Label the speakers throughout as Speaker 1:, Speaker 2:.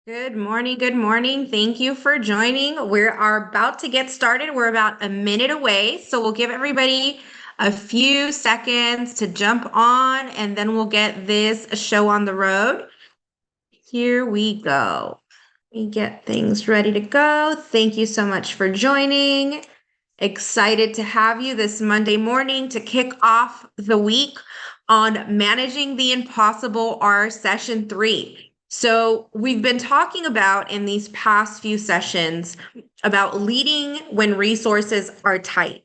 Speaker 1: Good morning. Good morning. Thank you for joining. We are about to get started. We're about a minute away. So we'll give everybody a few seconds to jump on and then we'll get this show on the road. Here we go. We get things ready to go. Thank you so much for joining. Excited to have you this Monday morning to kick off the week on Managing the Impossible, our session 3. So, we've been talking about in these past few sessions about leading when resources are tight.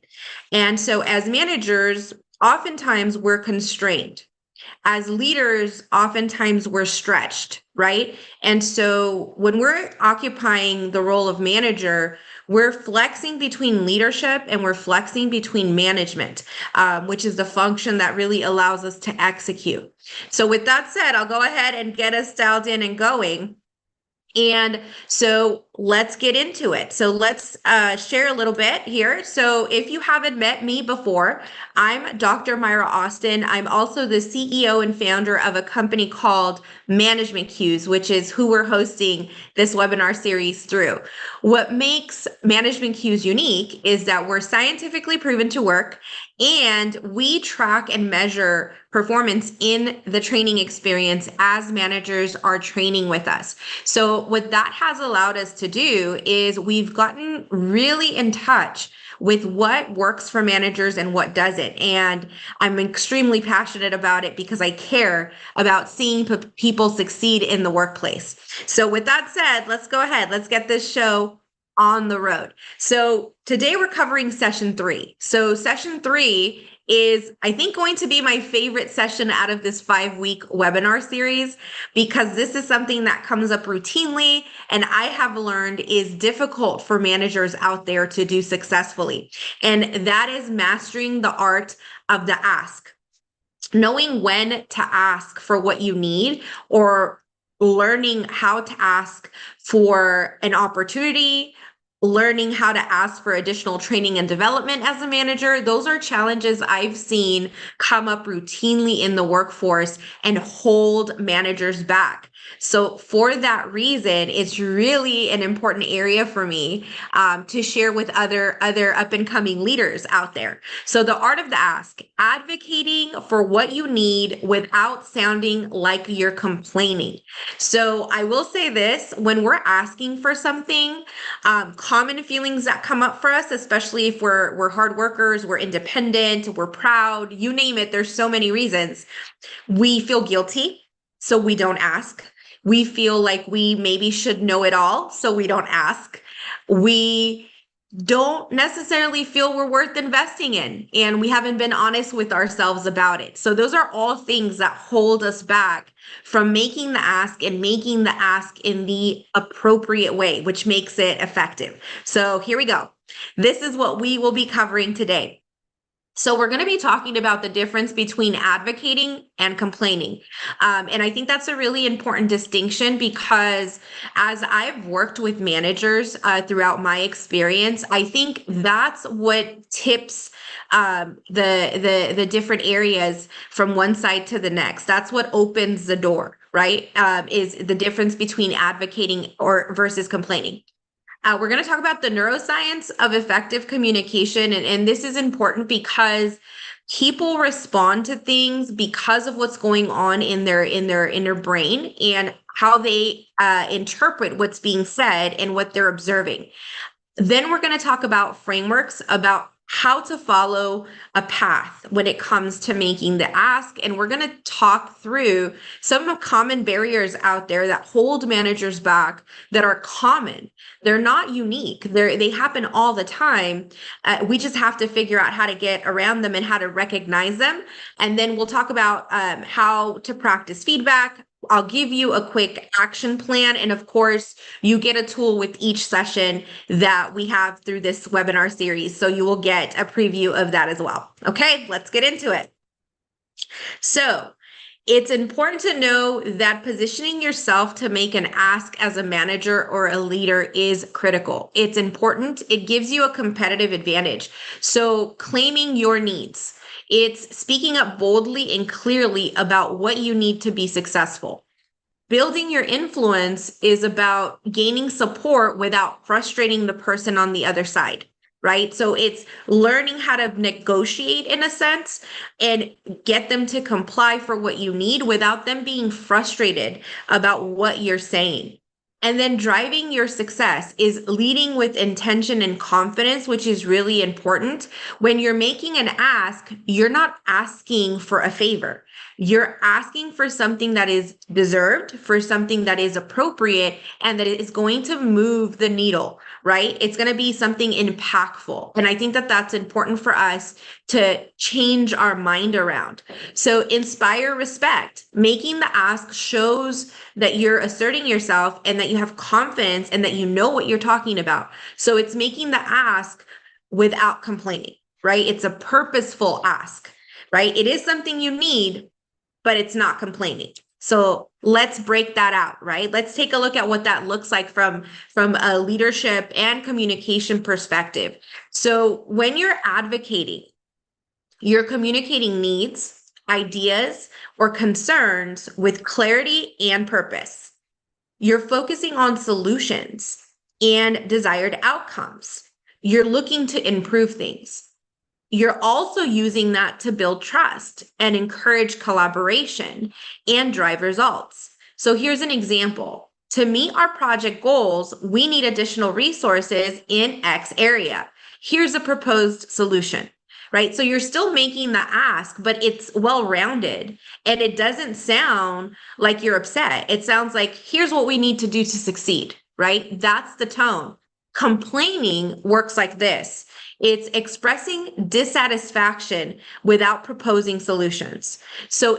Speaker 1: And so, as managers, oftentimes we're constrained. As leaders, oftentimes we're stretched, right? And so when we're occupying the role of manager, we're flexing between leadership and we're flexing between management, which is the function that really allows us to execute. So, with that said, I'll go ahead and get us dialed in and going. And so let's get into it. So let's share a little bit here. So if you haven't met me before, I'm Dr. Mayra Austin. I'm also the CEO and founder of a company called Management Cues, which is who we're hosting this webinar series through. What makes Management Cues unique is that we're scientifically proven to work and we track and measure performance in the training experience as managers are training with us. So what that has allowed us to do is we've gotten really in touch with what works for managers and what doesn't. And I'm extremely passionate about it because I care about seeing people succeed in the workplace. So with that said, let's go ahead. Let's get this show on the road. So today we're covering session 3. So session 3 is, I think, going to be my favorite session out of this 5-week webinar series because this is something that comes up routinely and I have learned is difficult for managers out there to do successfully. And that is mastering the art of the ask. Knowing when to ask for what you need or learning how to ask for an opportunity, learning how to ask for additional training and development as a manager. Those are challenges I've seen come up routinely in the workforce and hold managers back. So for that reason, it's really an important area for me to share with other up and coming leaders out there. So the art of the ask, advocating for what you need without sounding like you're complaining. So I will say this, when we're asking for something, common feelings that come up for us, especially if we're hard workers, we're independent, we're proud, you name it, there's so many reasons. We feel guilty, so we don't ask. We feel like we maybe should know it all, so we don't ask. We don't necessarily feel we're worth investing in, and we haven't been honest with ourselves about it. So those are all things that hold us back from making the ask and making the ask in the appropriate way, which makes it effective. So here we go. This is what we will be covering today. So we're going to be talking about the difference between advocating and complaining. And I think that's a really important distinction because as I've worked with managers throughout my experience, I think that's what tips the different areas from one side to the next. That's what opens the door, right? Is the difference between advocating or versus complaining. We're going to talk about the neuroscience of effective communication. And this is important because people respond to things because of what's going on in their inner brain and how they interpret what's being said and what they're observing. Then we're going to talk about frameworks about how to follow a path when it comes to making the ask. And we're going to talk through some common barriers out there that hold managers back that are common. They're not unique. They happen all the time. We just have to figure out how to get around them and how to recognize them. And then we'll talk about how to practice feedback. I'll give you a quick action plan. And of course, you get a tool with each session that we have through this webinar series. So you will get a preview of that as well. Okay, let's get into it. So it's important to know that positioning yourself to make an ask as a manager or a leader is critical. It's important. It gives you a competitive advantage. So claiming your needs. It's speaking up boldly and clearly about what you need to be successful. Building your influence is about gaining support without frustrating the person on the other side, right? So it's learning how to negotiate in a sense and get them to comply for what you need without them being frustrated about what you're saying. And then driving your success is leading with intention and confidence, which is really important. When you're making an ask, you're not asking for a favor. You're asking for something that is deserved, for something that is appropriate, and that is going to move the needle, right? It's going to be something impactful. And I think that that's important for us to change our mind around. So inspire respect. Making the ask shows that you're asserting yourself and that you have confidence and that you know what you're talking about. So it's making the ask without complaining, right? It's a purposeful ask, right? It is something you need, but it's not complaining. So let's break that out, right? Let's take a look at what that looks like from a leadership and communication perspective. So when you're advocating, you're communicating needs, ideas, or concerns with clarity and purpose. You're focusing on solutions and desired outcomes. You're looking to improve things. You're also using that to build trust and encourage collaboration and drive results. So here's an example. To meet our project goals, we need additional resources in X area. Here's a proposed solution, right? So you're still making the ask, but it's well-rounded and it doesn't sound like you're upset. It sounds like, here's what we need to do to succeed, right? That's the tone. Complaining works like this. It's expressing dissatisfaction without proposing solutions. So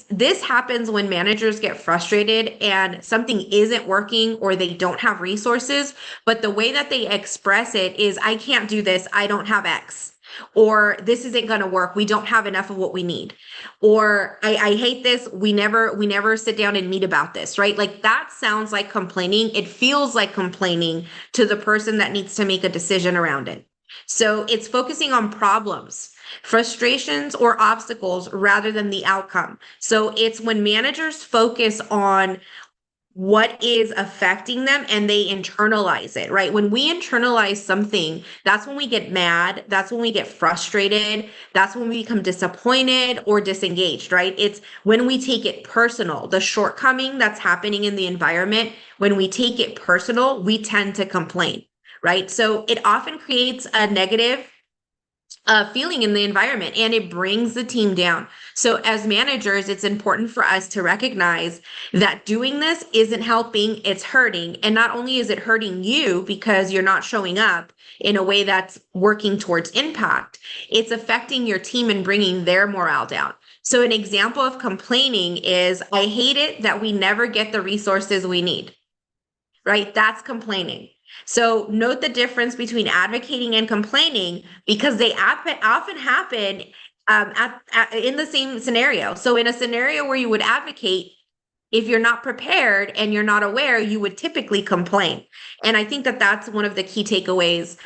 Speaker 1: this happens when managers get frustrated and something isn't working or they don't have resources, but the way that they express it is, I can't do this, I don't have X. Or this isn't going to work, we don't have enough of what we need. Or I hate this, we never sit down and meet about this, right? Like that sounds like complaining. It feels like complaining to the person that needs to make a decision around it. So it's focusing on problems, frustrations, or obstacles rather than the outcome. So it's when managers focus on what is affecting them and they internalize it, right? When we internalize something, that's when we get mad. That's when we get frustrated. That's when we become disappointed or disengaged, right? It's when we take it personal, the shortcoming that's happening in the environment. When we take it personal, we tend to complain, right? So it often creates a negative feeling in the environment and it brings the team down. So as managers, it's important for us to recognize that doing this isn't helping, it's hurting. And not only is it hurting you because you're not showing up in a way that's working towards impact, it's affecting your team and bringing their morale down. So an example of complaining is, I hate it that we never get the resources we need, right? That's complaining. So note the difference between advocating and complaining because they often happen in the same scenario. So in a scenario where you would advocate, if you're not prepared and you're not aware, you would typically complain. And I think that that's one of the key takeaways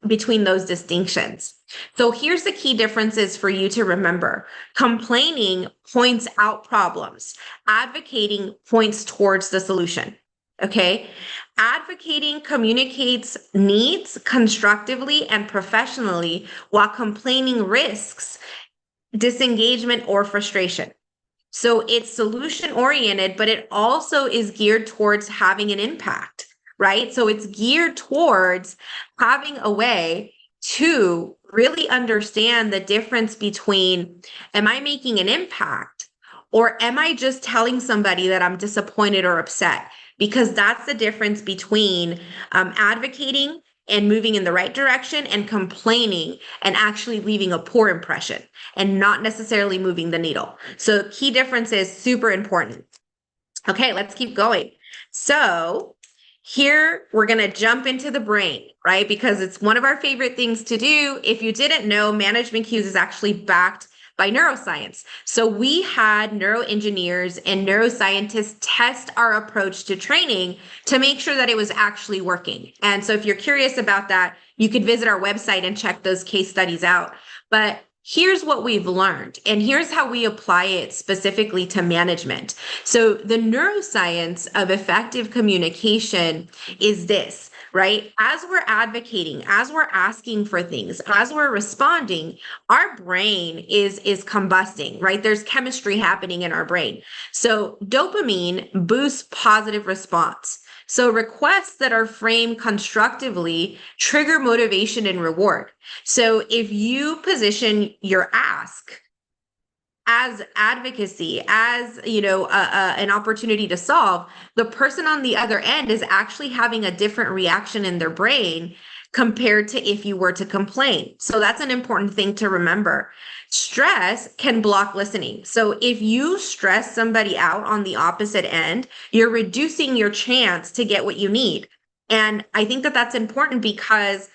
Speaker 1: between those distinctions. So here's the key differences for you to remember. Complaining points out problems. Advocating points towards the solution. Okay. Advocating communicates needs constructively and professionally, while complaining risks disengagement or frustration. So it's solution oriented, but it also is geared towards having an impact, right? So it's geared towards having a way to really understand the difference between, am I making an impact or am I just telling somebody that I'm disappointed or upset? Because that's the difference between advocating and moving in the right direction and complaining and actually leaving a poor impression and not necessarily moving the needle. So key difference is super important. Okay, let's keep going. So here we're going to jump into the brain, right? Because it's one of our favorite things to do. If you didn't know, Management Cues is actually backed by neuroscience. So we had neuroengineers and neuroscientists test our approach to training to make sure that it was actually working. And so if you're curious about that, you could visit our website and check those case studies out. But here's what we've learned, and here's how we apply it specifically to management. So, the neuroscience of effective communication is this, right? As we're advocating, as we're asking for things, as we're responding, our brain is combusting, right? There's chemistry happening in our brain. So, dopamine boosts positive response. So, requests that are framed constructively trigger motivation and reward. So if you position your ask as advocacy, as an opportunity to solve, the person on the other end is actually having a different reaction in their brain compared to if you were to complain. So that's an important thing to remember. Stress can block listening. So if you stress somebody out on the opposite end, you're reducing your chance to get what you need. And I think that that's important because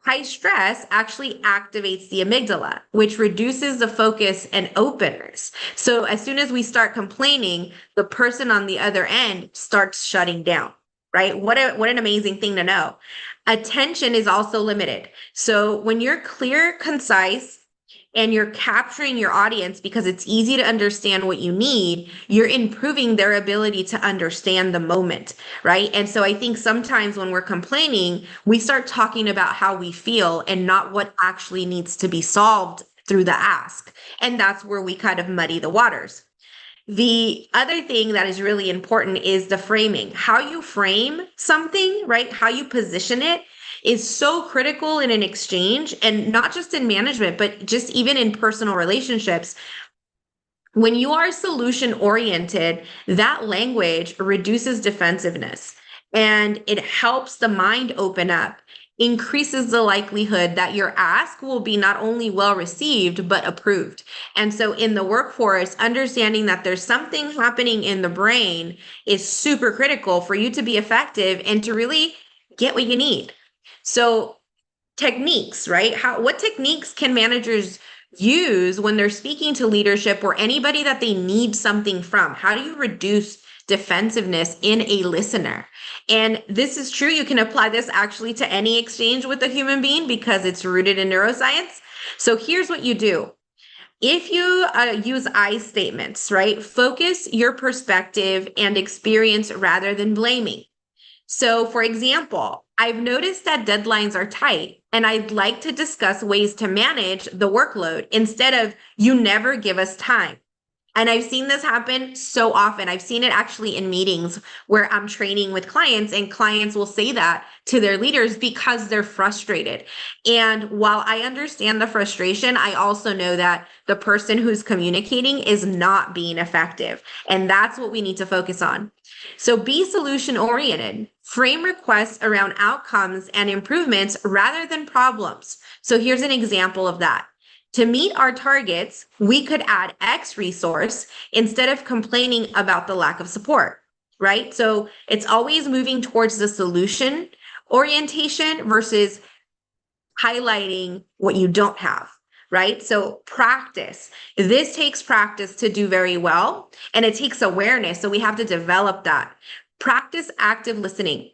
Speaker 1: high stress actually activates the amygdala, which reduces the focus and openness. So as soon as we start complaining, the person on the other end starts shutting down, right? What an amazing thing to know. Attention is also limited. So when you're clear, concise, and you're capturing your audience because it's easy to understand what you need, you're improving their ability to understand the moment, right? And so I think sometimes when we're complaining, we start talking about how we feel and not what actually needs to be solved through the ask. And that's where we kind of muddy the waters. The other thing that is really important is the framing. How you frame something, right? How you position it is so critical in an exchange, and not just in management, but just even in personal relationships. When you are solution oriented, that language reduces defensiveness and it helps the mind open up, increases the likelihood that your ask will be not only well received, but approved. And so in the workforce, understanding that there's something happening in the brain is super critical for you to be effective and to really get what you need. So techniques, right? What techniques can managers use when they're speaking to leadership or anybody that they need something from? How do you reduce defensiveness in a listener? And this is true. You can apply this actually to any exchange with a human being because it's rooted in neuroscience. So here's what you do. If you use I statements, right? Focus your perspective and experience rather than blaming. So, for example, I've noticed that deadlines are tight, and I'd like to discuss ways to manage the workload instead of you never give us time. And I've seen this happen so often. I've seen it actually in meetings where I'm training with clients, and clients will say that to their leaders because they're frustrated. And while I understand the frustration, I also know that the person who's communicating is not being effective. And that's what we need to focus on. So be solution oriented. Frame requests around outcomes and improvements rather than problems. So here's an example of that. To meet our targets, we could add X resource instead of complaining about the lack of support, right? So it's always moving towards the solution orientation versus highlighting what you don't have, right? So practice. This takes practice to do very well, and it takes awareness. So we have to develop that. Practice active listening.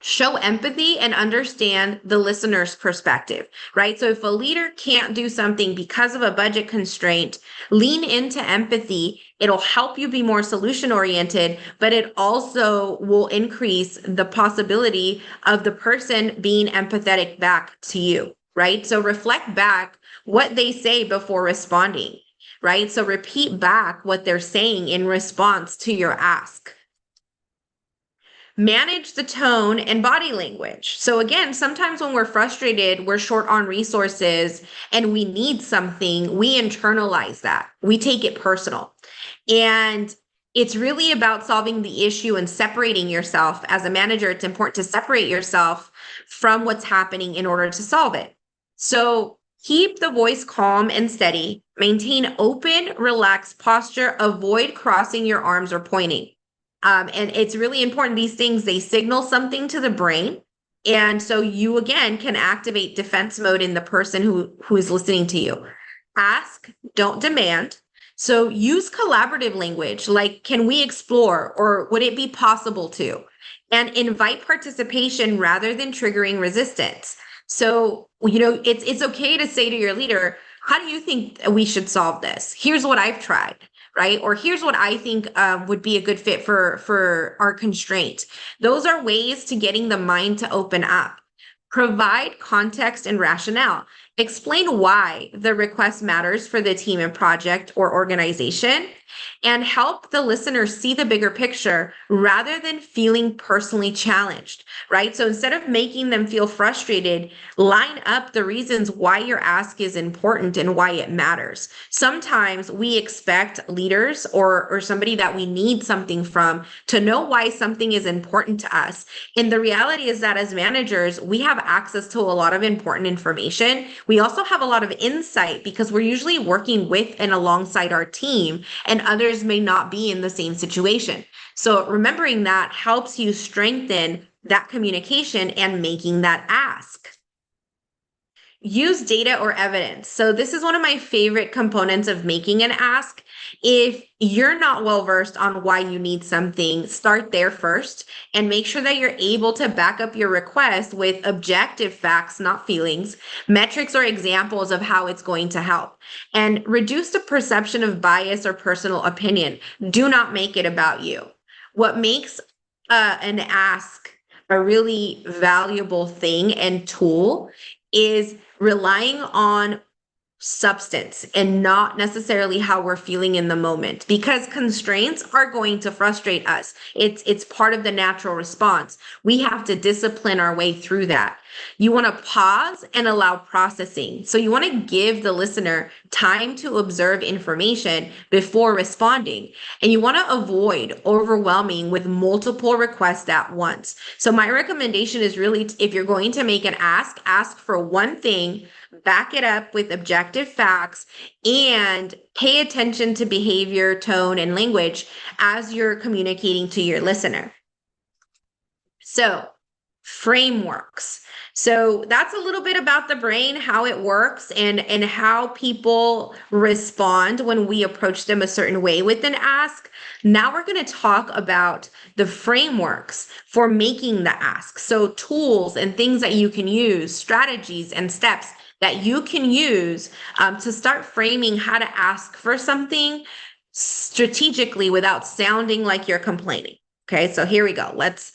Speaker 1: Show empathy and understand the listener's perspective, right? So if a leader can't do something because of a budget constraint, lean into empathy. It'll help you be more solution oriented, but it also will increase the possibility of the person being empathetic back to you, right? So reflect back what they say before responding, right? So repeat back what they're saying in response to your ask. Manage the tone and body language. So again, sometimes when we're frustrated, we're short on resources and we need something, we internalize that. We take it personal. And it's really about solving the issue and separating yourself. As a manager, it's important to separate yourself from what's happening in order to solve it. So keep the voice calm and steady. Maintain open, relaxed posture. Avoid crossing your arms or pointing. And it's really important. These things, they signal something to the brain. And so you, again, can activate defense mode in the person who is listening to you. Ask, don't demand. So use collaborative language, like, can we explore, or would it be possible to? And invite participation rather than triggering resistance. So, it's okay to say to your leader, how do you think we should solve this? Here's what I've tried, right? Or here's what I think would be a good fit for our constraint. Those are ways to getting the mind to open up. Provide context and rationale. Explain why the request matters for the team and project or organization, and help the listener see the bigger picture rather than feeling personally challenged, right? So instead of making them feel frustrated, line up the reasons why your ask is important and why it matters. Sometimes we expect leaders or somebody that we need something from to know why something is important to us. And the reality is that as managers, we have access to a lot of important information. We also have a lot of insight because we're usually working with and alongside our team, and others may not be in the same situation. So remembering that helps you strengthen that communication and making that ask. Use data or evidence. So this is one of my favorite components of making an ask. If you're not well versed on why you need something, start there first and make sure that you're able to back up your request with objective facts, not feelings, metrics or examples of how it's going to help. And reduce the perception of bias or personal opinion. Do not make it about you. What makes an ask a really valuable thing and tool is relying on substance and not necessarily how we're feeling in the moment, because constraints are going to frustrate us. It's part of the natural response. We have to discipline our way through that. You want to pause and allow processing. So you want to give the listener time to observe information before responding. And you want to avoid overwhelming with multiple requests at once. So my recommendation is really, if you're going to make an ask for one thing, back it up with objective facts, and pay attention to behavior, tone, and language as you're communicating to your listener. So, frameworks. So that's a little bit about the brain, how it works, and how people respond when we approach them a certain way with an ask. Now we're going to talk about the frameworks for making the ask. So tools and things that you can use, strategies and steps that you can use to start framing how to ask for something strategically without sounding like you're complaining. Okay, so here we go. Let's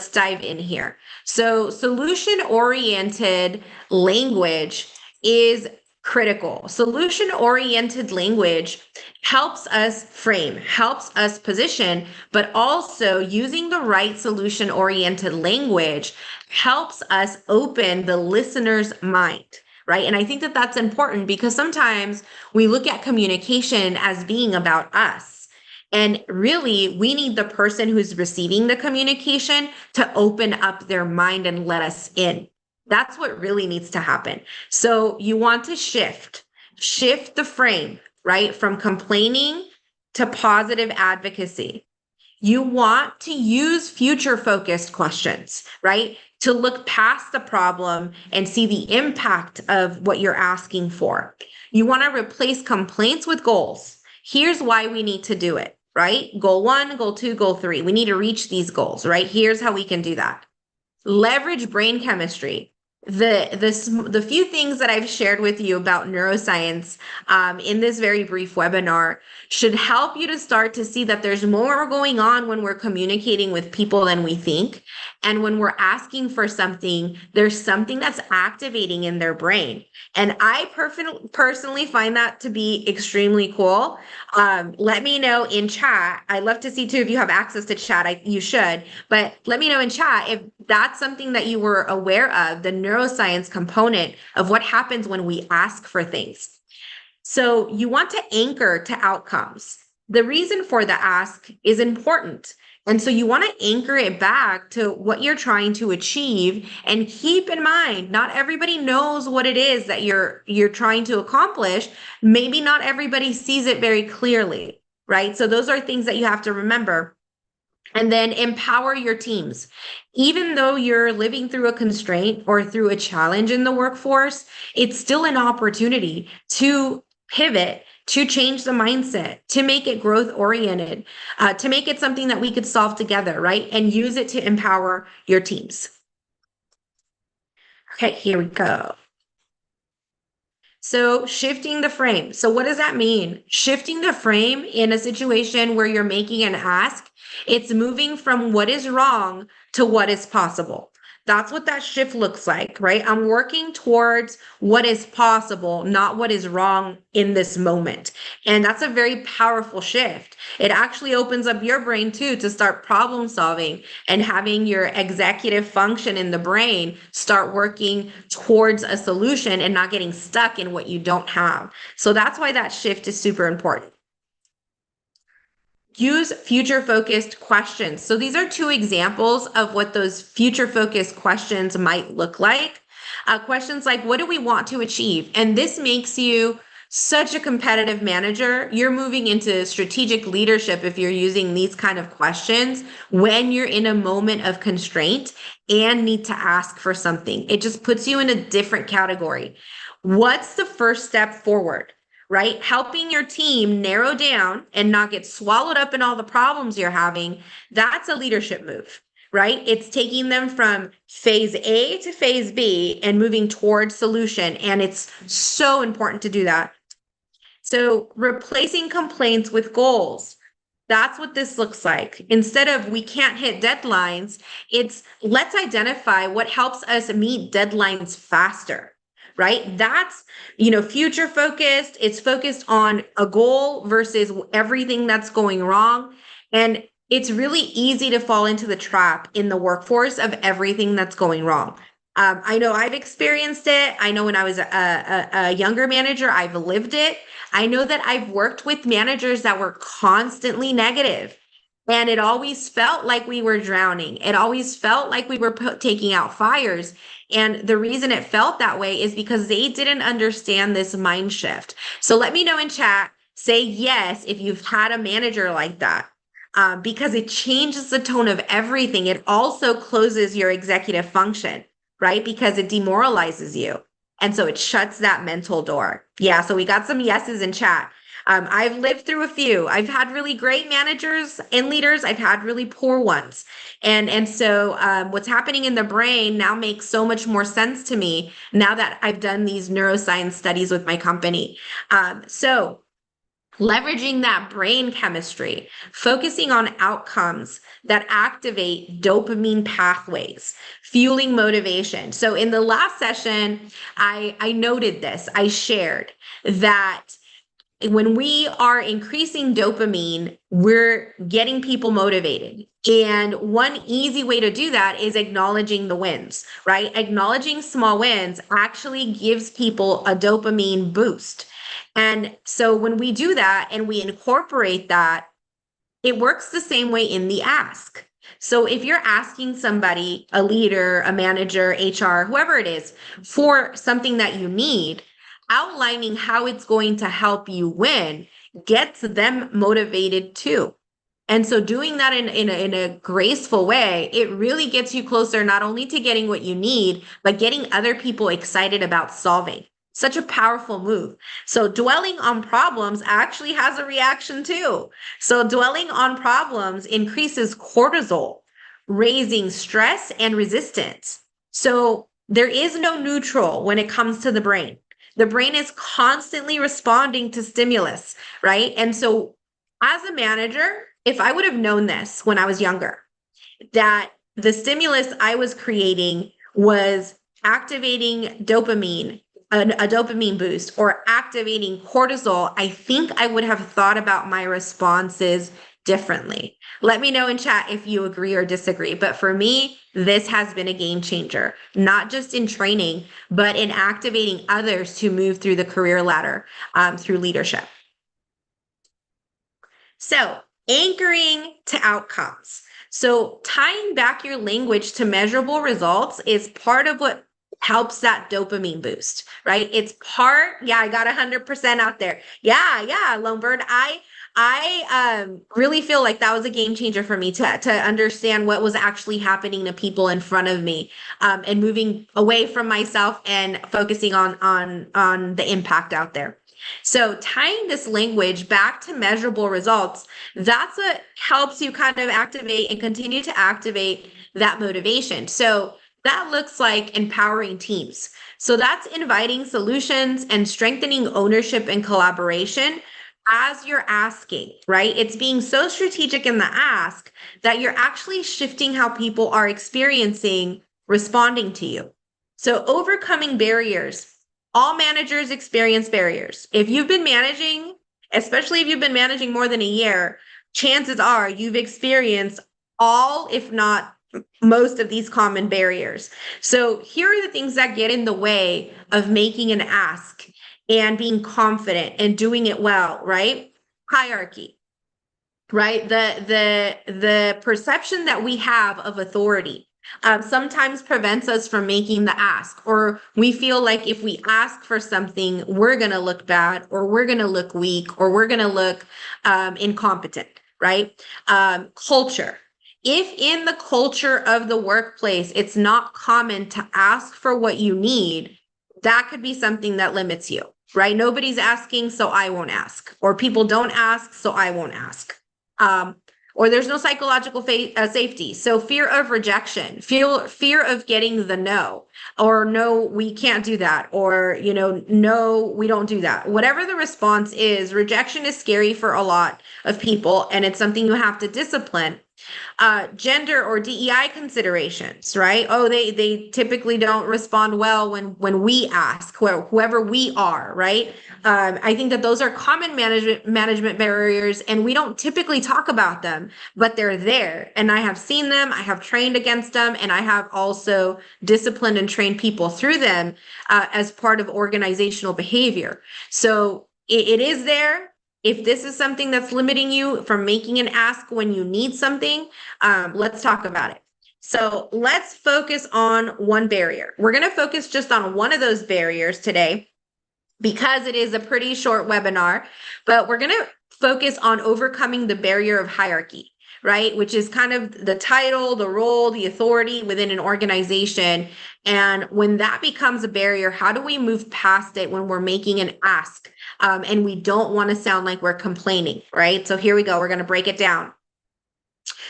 Speaker 1: dive in here. So solution-oriented language is critical. Solution-oriented language helps us frame, helps us position, but also using the right solution-oriented language helps us open the listener's mind. Right. And I think that that's important because sometimes we look at communication as being about us. And really, we need the person who's receiving the communication to open up their mind and let us in. That's what really needs to happen. So you want to shift the frame, right? From complaining to positive advocacy. You want to use future focused questions, right? To look past the problem and see the impact of what you're asking for. You want to replace complaints with goals. Here's why we need to do it, right? Goal 1, goal 2, goal 3. We need to reach these goals, right? Here's how we can do that. Leverage brain chemistry. The few things that I've shared with you about neuroscience in this very brief webinar should help you to start to see that there's more going on when we're communicating with people than we think. And when we're asking for something, there's something that's activating in their brain. And I personally find that to be extremely cool. Let me know in chat. I'd love to see too, if you have access to chat, you should, but let me know in chat if that's something that you were aware of, the neuroscience component of what happens when we ask for things. So you want to anchor to outcomes. The reason for the ask is important. And so you want to anchor it back to what you're trying to achieve, and keep in mind, not everybody knows what it is that you're trying to accomplish. Maybe not everybody sees it very clearly, right? So those are things that you have to remember. And then empower your teams. Even though you're living through a constraint or through a challenge in the workforce, it's still an opportunity to pivot, to change the mindset, to make it growth oriented, to make it something that we could solve together, right? And use it to empower your teams. Okay, here we go. So shifting the frame. So what does that mean? Shifting the frame in a situation where you're making an ask, it's moving from what is wrong to what is possible. That's what that shift looks like, right? I'm working towards what is possible, not what is wrong in this moment. And that's a very powerful shift. It actually opens up your brain too to start problem solving and having your executive function in the brain start working towards a solution and not getting stuck in what you don't have. So that's why that shift is super important. Use future focused questions. So these are two examples of what those future focused questions might look like. Questions like, what do we want to achieve? And this makes you such a competitive manager. You're moving into strategic leadership if you're using these kind of questions when you're in a moment of constraint and need to ask for something. It just puts you in a different category. What's the first step forward? Right? Helping your team narrow down and not get swallowed up in all the problems you're having, that's a leadership move, right? It's taking them from phase A to phase B and moving towards solution. And it's so important to do that. So replacing complaints with goals. That's what this looks like. Instead of we can't hit deadlines, it's let's identify what helps us meet deadlines faster, right? That's, future focused. It's focused on a goal versus everything that's going wrong. And it's really easy to fall into the trap in the workforce of everything that's going wrong. I know I've experienced it. I know when I was a younger manager, I've lived it. I know that I've worked with managers that were constantly negative, and it always felt like we were drowning. It always felt like we were taking out fires. And the reason it felt that way is because they didn't understand this mind shift. So let me know in chat, say yes if you've had a manager like that. Because it changes the tone of everything. It also closes your executive function, right? Because it demoralizes you. And so it shuts that mental door. Yeah, so we got some yeses in chat. I've lived through a few. I've had really great managers and leaders. I've had really poor ones. And so what's happening in the brain now makes so much more sense to me now that I've done these neuroscience studies with my company. So leveraging that brain chemistry, focusing on outcomes that activate dopamine pathways, fueling motivation. So in the last session, I noted this, I shared that when we are increasing dopamine, we're getting people motivated. And one easy way to do that is acknowledging the wins, right? Acknowledging small wins actually gives people a dopamine boost. And so when we do that and we incorporate that, it works the same way in the ask. So if you're asking somebody, a leader, a manager, HR, whoever it is, for something that you need, outlining how it's going to help you win gets them motivated too. And so doing that in a graceful way, it really gets you closer not only to getting what you need, but getting other people excited about solving. Such a powerful move. So dwelling on problems actually has a reaction too. So dwelling on problems increases cortisol, raising stress and resistance. So there is no neutral when it comes to the brain. The brain is constantly responding to stimulus, right? And so as a manager, if I would have known this when I was younger, that the stimulus I was creating was activating dopamine, a dopamine boost, or activating cortisol, I think I would have thought about my responses differently. Let me know in chat if you agree or disagree. But for me, this has been a game changer, not just in training, but in activating others to move through the career ladder through leadership. So anchoring to outcomes. So tying back your language to measurable results is part of what helps that dopamine boost, right? It's part, yeah, I got 100% out there. Yeah, Lonebird. I really feel like that was a game changer for me to understand what was actually happening to people in front of me, and moving away from myself and focusing on the impact out there. So tying this language back to measurable results, that's what helps you kind of activate and continue to activate that motivation. So That looks like empowering teams. So that's inviting solutions and strengthening ownership and collaboration as you're asking, right? It's being so strategic in the ask that you're actually shifting how people are experiencing responding to you. So overcoming barriers. All managers experience barriers. If you've been managing, especially if you've been managing more than a year, chances are you've experienced all, if not most of these common barriers. So here are the things that get in the way of making an ask and being confident and doing it well, right? Hierarchy, right? The perception that we have of authority sometimes prevents us from making the ask, or we feel like if we ask for something, we're going to look bad, or we're going to look weak, or we're going to look incompetent, right? Culture. If in the culture of the workplace, it's not common to ask for what you need, that could be something that limits you, right? Nobody's asking, so I won't ask, or people don't ask, so I won't ask. Or there's no psychological safety. So fear of rejection, fear of getting the no, or no, we can't do that, or, no, we don't do that. Whatever the response is, rejection is scary for a lot of people, and it's something you have to discipline. Gender or DEI considerations, right? Oh, they typically don't respond well when we ask, whoever we are, right? I think that those are common management barriers, and we don't typically talk about them, but they're there. And I have seen them, I have trained against them, and I have also disciplined and trained people through them as part of organizational behavior. So it is there. If this is something that's limiting you from making an ask when you need something, let's talk about it. So let's focus on one barrier. We're going to focus just on one of those barriers today because it is a pretty short webinar, but we're going to focus on overcoming the barrier of hierarchy, right? Which is kind of the title, the role, the authority within an organization. And when that becomes a barrier, how do we move past it when we're making an ask? And we don't want to sound like we're complaining, right? So here we go. We're going to break it down.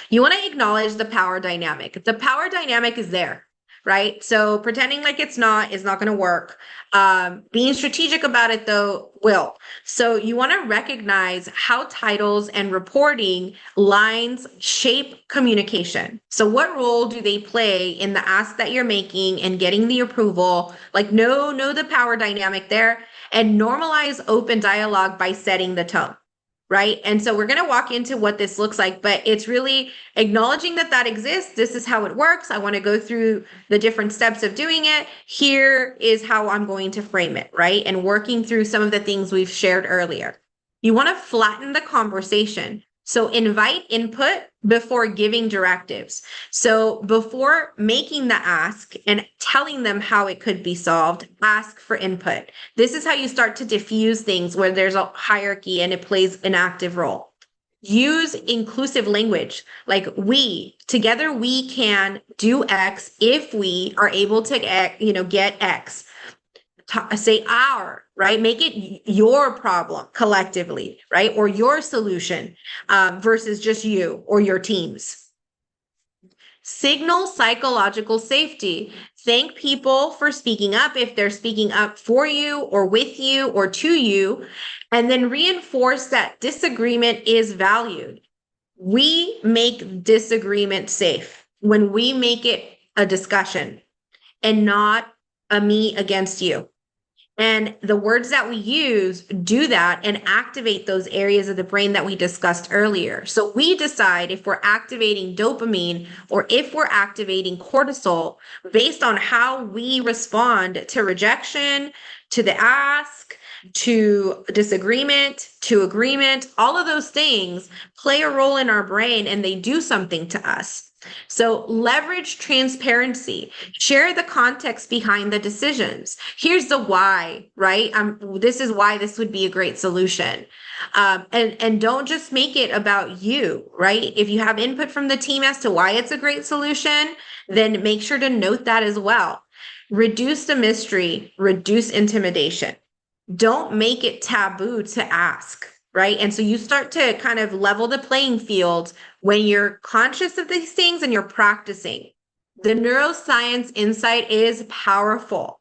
Speaker 1: You want to acknowledge the power dynamic. The power dynamic is there, right? So pretending like it's not is not going to work. Being strategic about it, though, will. So you want to recognize how titles and reporting lines shape communication. So what role do they play in the ask that you're making and getting the approval? Like, know the power dynamic there, and normalize open dialogue by setting the tone. Right. And so we're going to walk into what this looks like, but it's really acknowledging that exists. This is how it works. I want to go through the different steps of doing it. Here is how I'm going to frame it. Right. And working through some of the things we've shared earlier. You want to flatten the conversation. So invite input before giving directives. So before making the ask and telling them how it could be solved, ask for input. This is how you start to diffuse things where there's a hierarchy and it plays an active role. Use inclusive language, like together we can do X if we are able to get X. Say our, right? Make it your problem collectively, right? Or your solution versus just you or your teams. Signal psychological safety. Thank people for speaking up if they're speaking up for you or with you or to you, and then reinforce that disagreement is valued. We make disagreement safe when we make it a discussion and not a me against you. And the words that we use do that and activate those areas of the brain that we discussed earlier. So we decide if we're activating dopamine or if we're activating cortisol based on how we respond to rejection, to the ask, to disagreement, to agreement. All of those things play a role in our brain and they do something to us. So leverage transparency, share the context behind the decisions. Here's the why, right? This is why this would be a great solution. And don't just make it about you, right? If you have input from the team as to why it's a great solution, then make sure to note that as well. Reduce the mystery, reduce intimidation. Don't make it taboo to ask. Right. And so you start to kind of level the playing field when you're conscious of these things and you're practicing. The neuroscience insight is powerful.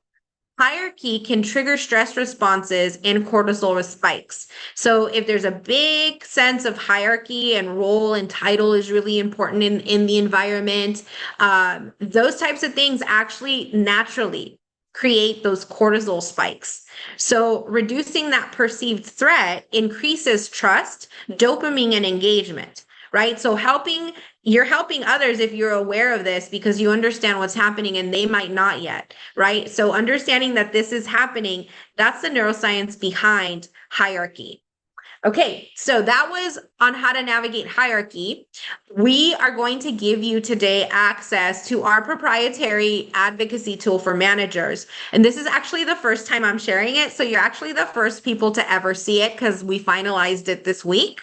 Speaker 1: Hierarchy can trigger stress responses and cortisol spikes. So if there's a big sense of hierarchy and role and title is really important in the environment, those types of things actually naturally create those cortisol spikes. So reducing that perceived threat increases trust, dopamine, and engagement, right? So you're helping others if you're aware of this because you understand what's happening and they might not yet, right? So understanding that this is happening, that's the neuroscience behind hierarchy. Okay, so that was on how to navigate hierarchy. We are going to give you today access to our proprietary advocacy tool for managers. And this is actually the first time I'm sharing it. So you're actually the first people to ever see it because we finalized it this week.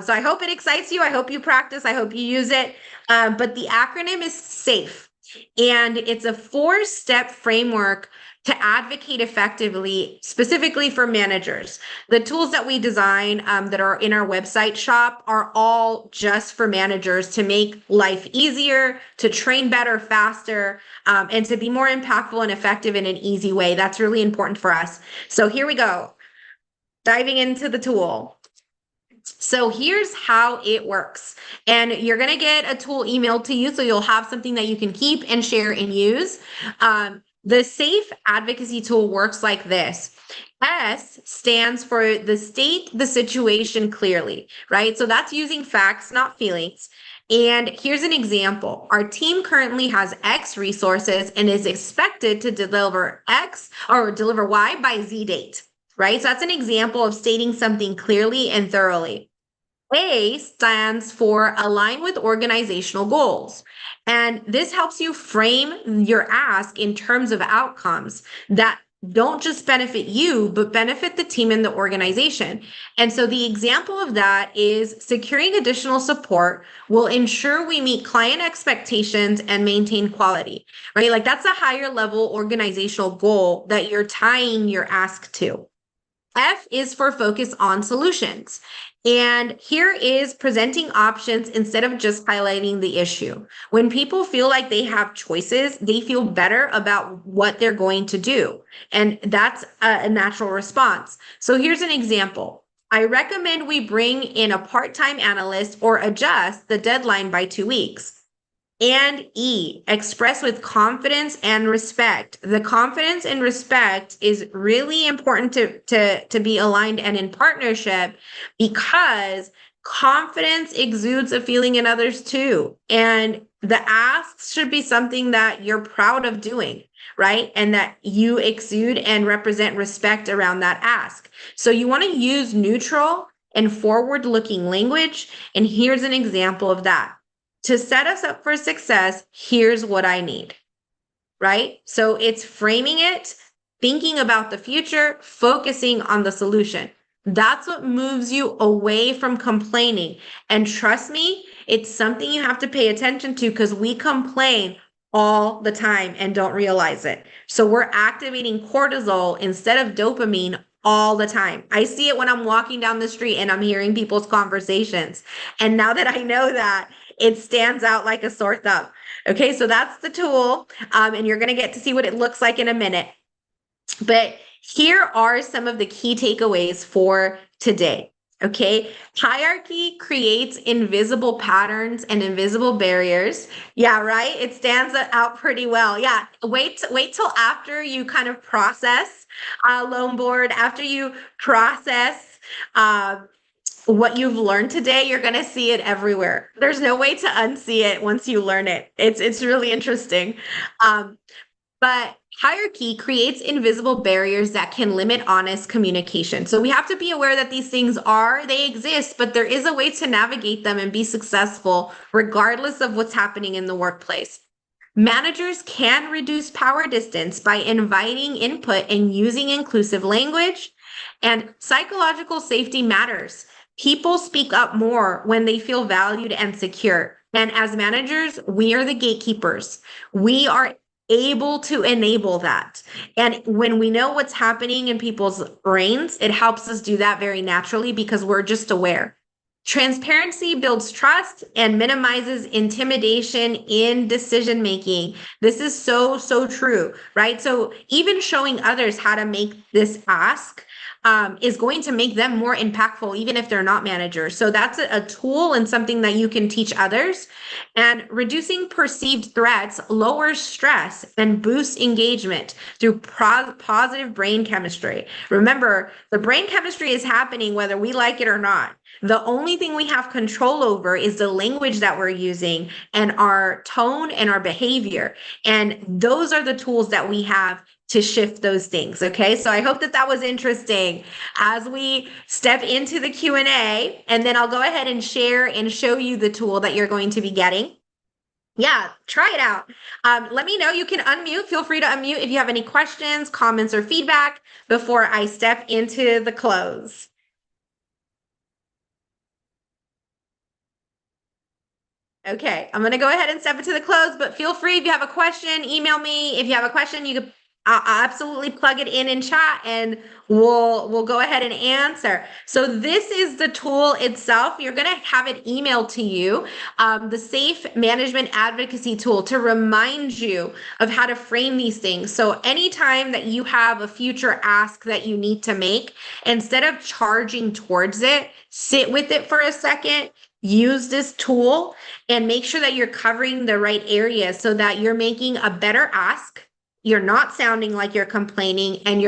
Speaker 1: So I hope it excites you. I hope you practice. I hope you use it. But the acronym is SAFE. And it's a 4-step framework to advocate effectively, specifically for managers. The tools that we design that are in our website shop are all just for managers to make life easier, to train better, faster, and to be more impactful and effective in an easy way. That's really important for us. So here we go, diving into the tool. So here's how it works. And you're going to get a tool emailed to you, so you'll have something that you can keep and share and use. The SAFE advocacy tool works like this. S stands for the state the situation clearly, right? So that's using facts, not feelings. And here's an example. Our team currently has X resources and is expected to deliver X or deliver Y by Z date, right? So that's an example of stating something clearly and thoroughly. A stands for align with organizational goals. And this helps you frame your ask in terms of outcomes that don't just benefit you, but benefit the team and the organization. And so the example of that is securing additional support will ensure we meet client expectations and maintain quality, right? Like that's a higher level organizational goal that you're tying your ask to. F is for focus on solutions. And here is presenting options instead of just highlighting the issue. When people feel like they have choices, they feel better about what they're going to do. And that's a natural response. So here's an example. I recommend we bring in a part-time analyst or adjust the deadline by 2 weeks. And E, express with confidence and respect. The confidence and respect is really important to be aligned and in partnership because confidence exudes a feeling in others too. And the asks should be something that you're proud of doing, right? And that you exude and represent respect around that ask. So you want to use neutral and forward-looking language. And here's an example of that. To set us up for success, here's what I need, right? So it's framing it, thinking about the future, focusing on the solution. That's what moves you away from complaining. And trust me, it's something you have to pay attention to because we complain all the time and don't realize it. So we're activating cortisol instead of dopamine all the time. I see it when I'm walking down the street and I'm hearing people's conversations. And now that I know that, it stands out like a sore thumb. Okay, so that's the tool. And you're going to get to see what it looks like in a minute. But here are some of the key takeaways for today. Okay, hierarchy creates invisible patterns and invisible barriers. Yeah, right. It stands out pretty well. Yeah, wait till after you kind of process loan board, after you process what you've learned today, you're going to see it everywhere. There's no way to unsee it once you learn it. It's really interesting. But hierarchy creates invisible barriers that can limit honest communication. So we have to be aware that these things they exist, but there is a way to navigate them and be successful regardless of what's happening in the workplace. Managers can reduce power distance by inviting input and using inclusive language. And psychological safety matters. People speak up more when they feel valued and secure. And as managers, we are the gatekeepers. We are able to enable that. And when we know what's happening in people's brains, it helps us do that very naturally because we're just aware. Transparency builds trust and minimizes intimidation in decision making. This is so, so true, right? So even showing others how to make this ask is going to make them more impactful, even if they're not managers. So that's a tool and something that you can teach others. And reducing perceived threats lowers stress and boosts engagement through positive brain chemistry. Remember, the brain chemistry is happening whether we like it or not. The only thing we have control over is the language that we're using and our tone and our behavior. And those are the tools that we have to shift those things. Okay. So I hope that that was interesting as we step into the Q&A, and then I'll go ahead and share and show you the tool that you're going to be getting. Yeah, try it out. Let me know. You can unmute. Feel free to unmute if you have any questions, comments, or feedback before I step into the close. Okay, I'm going to go ahead and step into the close, but feel free if you have a question, email me. If you have a question, you can absolutely plug it in chat and we'll go ahead and answer. So this is the tool itself. You're going to have it emailed to you, the S.A.F.E management advocacy tool, to remind you of how to frame these things. So anytime that you have a future ask that you need to make, instead of charging towards it, sit with it for a second. Use this tool and make sure that you're covering the right areas so that you're making a better ask. You're not sounding like you're complaining, and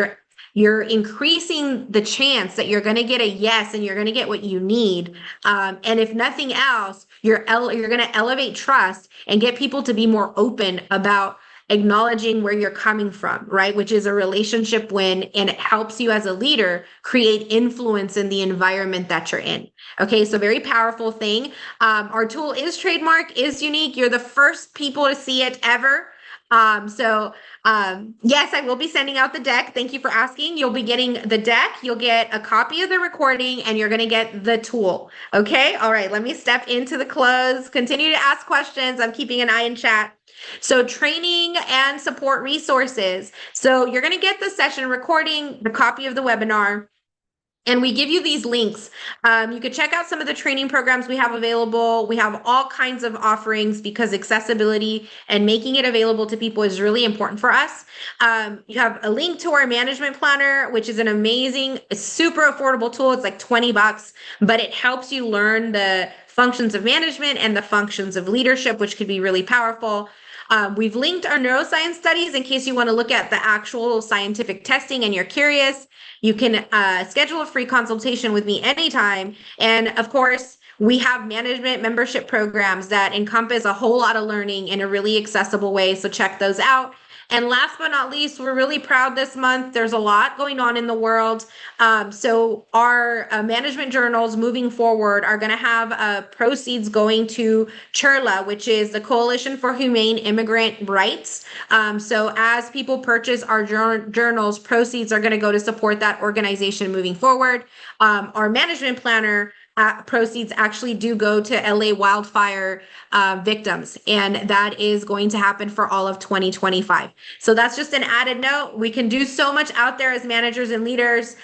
Speaker 1: you're increasing the chance that you're going to get a yes and you're going to get what you need. And if nothing else, you're going to elevate trust and get people to be more open about acknowledging where you're coming from, right? Which is a relationship win, and it helps you as a leader create influence in the environment that you're in. Okay, so very powerful thing. Our tool is trademark, is unique. You're the first people to see it ever. Yes, I will be sending out the deck. Thank you for asking. You'll be getting the deck. You'll get a copy of the recording, and you're going to get the tool. Okay. All right. Let me step into the close. Continue to ask questions. I'm keeping an eye in chat. So training and support resources. So you're going to get the session recording, the copy of the webinar, and we give you these links. You could check out some of the training programs we have available. We have all kinds of offerings because accessibility and making it available to people is really important for us. You have a link to our management planner, which is an amazing, super affordable tool. It's like $20, but it helps you learn the functions of management and the functions of leadership, which could be really powerful. We've linked our neuroscience studies in case you want to look at the actual scientific testing and you're curious. You can schedule a free consultation with me anytime. And of course, we have management membership programs that encompass a whole lot of learning in a really accessible way. So check those out. And last but not least, we're really proud this month. There's a lot going on in the world. So our management journals moving forward are going to have proceeds going to CHIRLA, which is the Coalition for Humane Immigrant Rights. So as people purchase our journals, proceeds are going to go to support that organization moving forward. Our management planner proceeds actually do go to LA wildfire victims, and that is going to happen for all of 2025. So that's just an added note. We can do so much out there as managers and leaders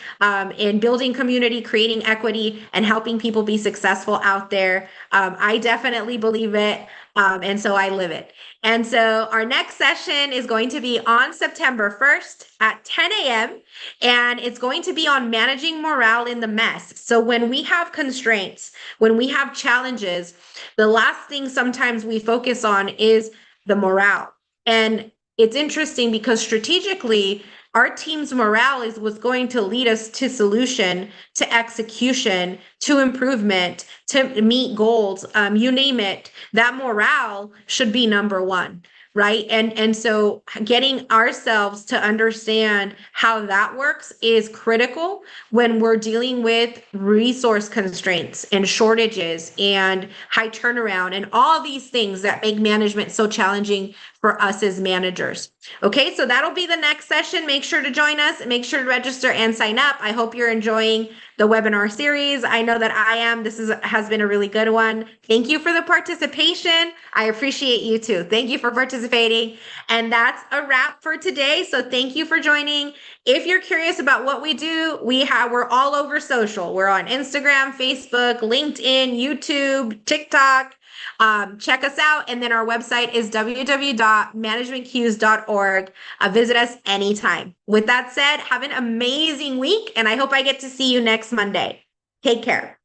Speaker 1: in building community, creating equity, and helping people be successful out there. I definitely believe it. And so I live it. And so our next session is going to be on September 1st at 10 a.m. And it's going to be on managing morale in the mess. So when we have constraints, when we have challenges, the last thing sometimes we focus on is the morale. And it's interesting because strategically, our team's morale is what's going to lead us to solution, to execution, to improvement, to meet goals, you name it. That morale should be number one, right? And so getting ourselves to understand how that works is critical when we're dealing with resource constraints and shortages and high turnaround and all these things that make management so challenging for us as managers. Okay, so that'll be the next session. Make sure to join us and make sure to register and sign up. I hope you're enjoying the webinar series. I know that I am. This has been a really good one. Thank you for the participation. I appreciate you too. Thank you for participating. And that's a wrap for today. So thank you for joining. If you're curious about what we do, we're all over social. We're on Instagram, Facebook, LinkedIn, YouTube, TikTok. Check us out. And then our website is www.managementcues.org. Visit us anytime. With that said, have an amazing week, and I hope I get to see you next Monday. Take care.